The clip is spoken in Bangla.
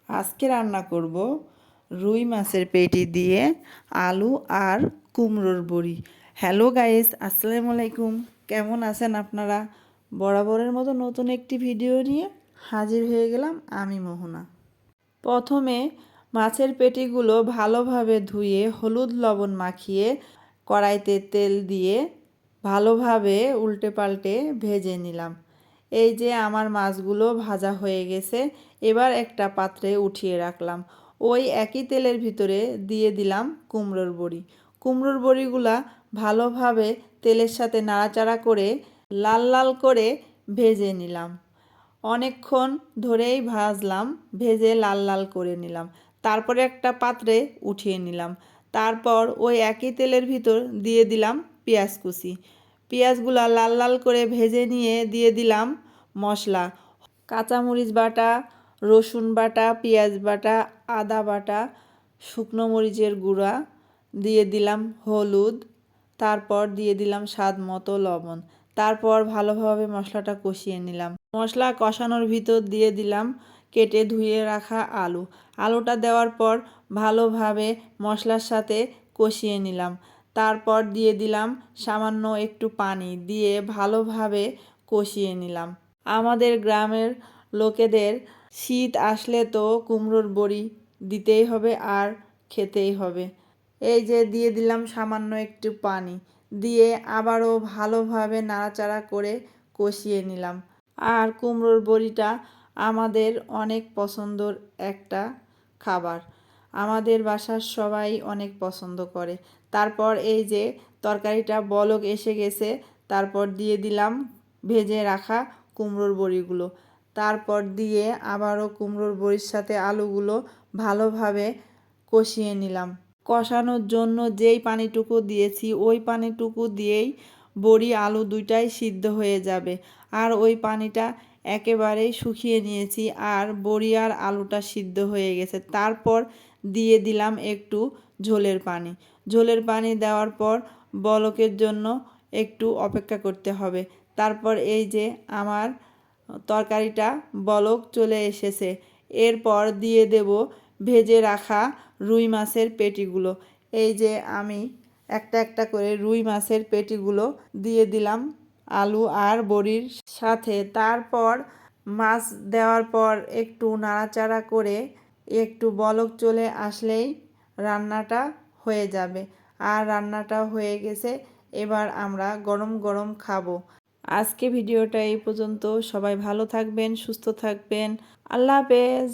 আজকে রান্না করব রুই মাছের পেটি দিয়ে আলু আর কুমড়োর বড়ি। হ্যালো গাইস, আসসালামু আলাইকুম। কেমন আছেন আপনারা? বরাবরের মতো নতুন একটি ভিডিও নিয়ে হাজির হয়ে গেলাম আমি মোহনা। প্রথমে মাছের পেটিগুলো ভালোভাবে ধুয়ে হলুদ লবণ মাখিয়ে কড়াইতে তেল দিয়ে ভালোভাবে উল্টে পাল্টে ভেজে নিলাম। এই যে আমার মাছগুলো ভাজা হয়ে গেছে, এবার একটা পাত্রে উঠিয়ে রাখলাম। ওই একই তেলের ভিতরে দিয়ে দিলাম কুমড়োর বড়ি। কুমড়োর বড়িগুলা ভালোভাবে তেলের সাথে নাড়াচাড়া করে লাল লাল করে ভেজে নিলাম। অনেকক্ষণ ধরেই ভাজলাম, ভেজে লাল লাল করে নিলাম। তারপরে একটা পাত্রে উঠিয়ে নিলাম। তারপর ওই একই তেলের ভিতর দিয়ে দিলাম পেঁয়াজ কুচি। পেঁয়াজগুলা লাল লাল করে ভেজে নিয়ে দিয়ে দিলাম মশলা, কাঁচামরিচ বাটা, রসুন বাটা, পেঁয়াজ বাটা, আদা বাটা, শুকনো মরিচের গুঁড়া, দিয়ে দিলাম হলুদ, তারপর দিয়ে দিলাম স্বাদ মতো লবণ। তারপর ভালোভাবে মশলাটা কষিয়ে নিলাম। মশলা কষানোর ভিতর দিয়ে দিলাম কেটে ধুয়ে রাখা আলু। আলুটা দেওয়ার পর ভালোভাবে মশলার সাথে কষিয়ে নিলাম। তারপর দিয়ে দিলাম সামান্য একটু পানি দিয়ে ভালোভাবে কষিয়ে নিলাম। আমাদের গ্রামের লোকেদের শীত আসলে তো কুমড়োর বড়ি দিতেই হবে আর খেতেই হবে। এই যে দিয়ে দিলাম সামান্য একটু পানি দিয়ে আবারও ভালোভাবে নাড়াচাড়া করে কষিয়ে নিলাম। আর কুমড়োর বড়িটা আমাদের অনেক পছন্দর একটা খাবার, আমাদের বাসার সবাই অনেক পছন্দ করে। তারপর এই যে তরকারিটা বলক এসে গেছে, তারপর দিয়ে দিলাম ভেজে রাখা কুমড়োর বড়িগুলো। তারপর দিয়ে আবারও কুমড়োর বড়ির সাথে আলুগুলো ভালোভাবে কষিয়ে নিলাম। কষানোর জন্য যেই পানিটুকু দিয়েছি ওই পানিটুকু দিয়েই বড়ি আলু দুইটাই সিদ্ধ হয়ে যাবে। আর ওই পানিটা একেবারেই শুকিয়ে নিয়েছি আর বড়ি আর আলুটা সিদ্ধ হয়ে গেছে। তারপর দিয়ে দিলাম একটু ঝোলের পানি। ঝোলের পানি দেওয়ার পর বলকের জন্য একটু অপেক্ষা করতে হবে। তারপর এই যে আমার তরকারিটা বলক চলে এসেছে। এরপর দিয়ে দেব ভেজে রাখা রুই মাছের পেটিগুলো। এই যে আমি একটা একটা করে রুই মাছের পেটিগুলো দিয়ে দিলাম আলু আর বড়ির সাথে। তারপর মাছ দেওয়ার পর একটু নাড়াচাড়া করে একটু বলক চলে আসলেই রান্নাটা হয়ে যাবে। আর রান্নাটা হয়ে গেছে, এবার আমরা গরম গরম খাবো। আজকে ভিডিওটা এই পর্যন্ত। সবাই ভালো থাকবেন, সুস্থ থাকবেন। আল্লাহ হাফেজ।